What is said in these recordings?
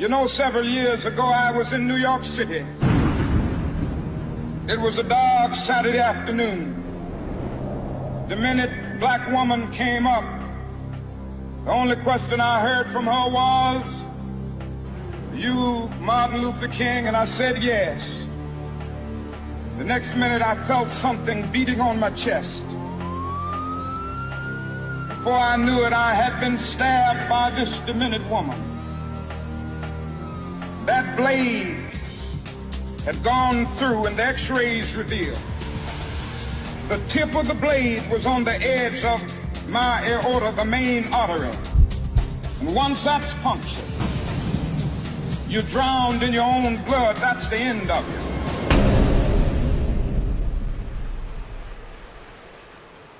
You know, several years ago, I was in New York City. It was a dark Saturday afternoon. The minute black woman came up, the only question I heard from her was, "You Martin Luther King?" And I said, "Yes." The next minute, I felt something beating on my chest. Before I knew it, I had been stabbed by this demented woman. That blade had gone through, and the x-rays revealed the tip of the blade was on the edge of my aorta, the main artery. And once that's punctured, you're drowned in your own blood. That's the end of you.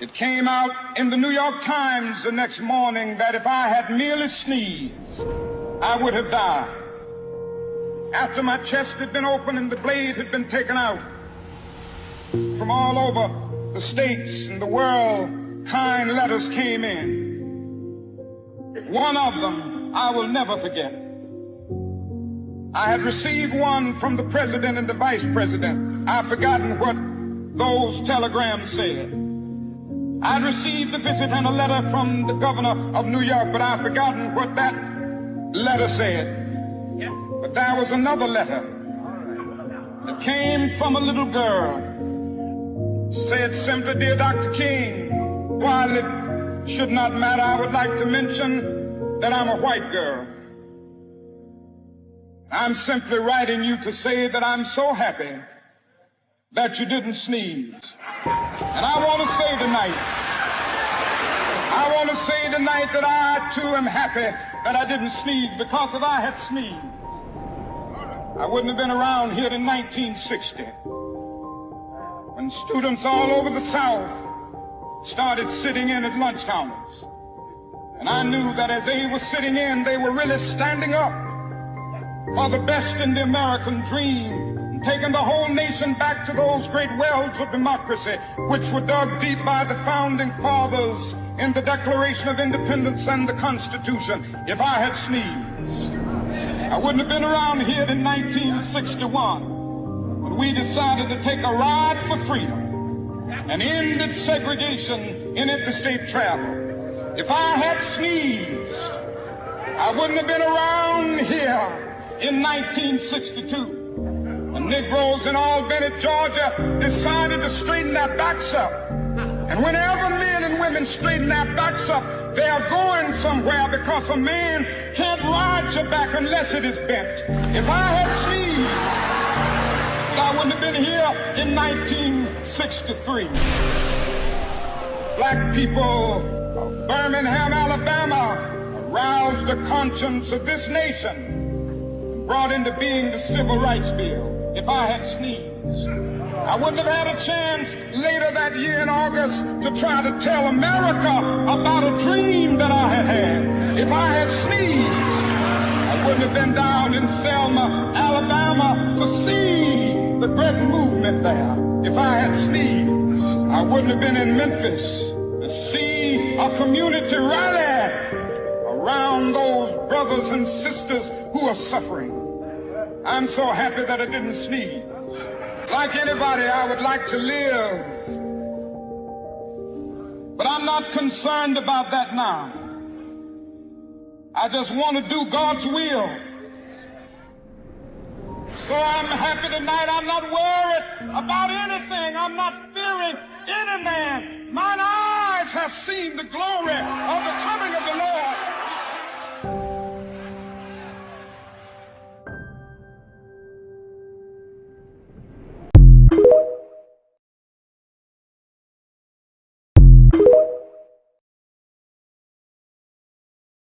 It came out in the New York Times the next morning that if I had merely sneezed, I would have died. After my chest had been opened and the blade had been taken out, from all over the states and the world, kind letters came in. One of them I will never forget. I had received one from the president and the vice president. I've forgotten what those telegrams said. I'd received a visit and a letter from the governor of New York, but I've forgotten what that letter said. But there was another letter that came from a little girl. Said simply, "Dear Dr. King, while it should not matter, I would like to mention that I'm a white girl. I'm simply writing you to say that I'm so happy that you didn't sneeze." And I want to say tonight that I too am happy that I didn't sneeze, because if I had sneezed, I wouldn't have been around here in 1960 when students all over the South started sitting in at lunch counters. And I knew that as they were sitting in, they were really standing up for the best in the American dream, and taking the whole nation back to those great wells of democracy which were dug deep by the founding fathers in the Declaration of Independence and the Constitution. If I had sneezed, I wouldn't have been around here in 1961 when we decided to take a ride for freedom and ended segregation in interstate travel. If I had sneezed, I wouldn't have been around here in 1962 when Negroes in Albany, Georgia decided to straighten their backs up. And whenever men and women straighten their backs up, they are going somewhere, because a man can't ride your back unless it is bent. If I had sneezed, I wouldn't have been here in 1963. Black people of Birmingham, Alabama aroused the conscience of this nation and brought into being the Civil Rights Bill. If I had sneezed, I wouldn't have had a chance later that year in August to try to tell America about a dream that I had had. If I had sneezed, I wouldn't have been down in Selma, Alabama to see the great movement there. If I had sneezed, I wouldn't have been in Memphis to see a community rally around those brothers and sisters who are suffering. I'm so happy that I didn't sneeze. Like anybody, I would like to live, but I'm not concerned about that now. I just want to do God's will. So I'm happy tonight. I'm not worried about anything. I'm not fearing any man. Mine eyes have seen the glory of the coming of the Lord.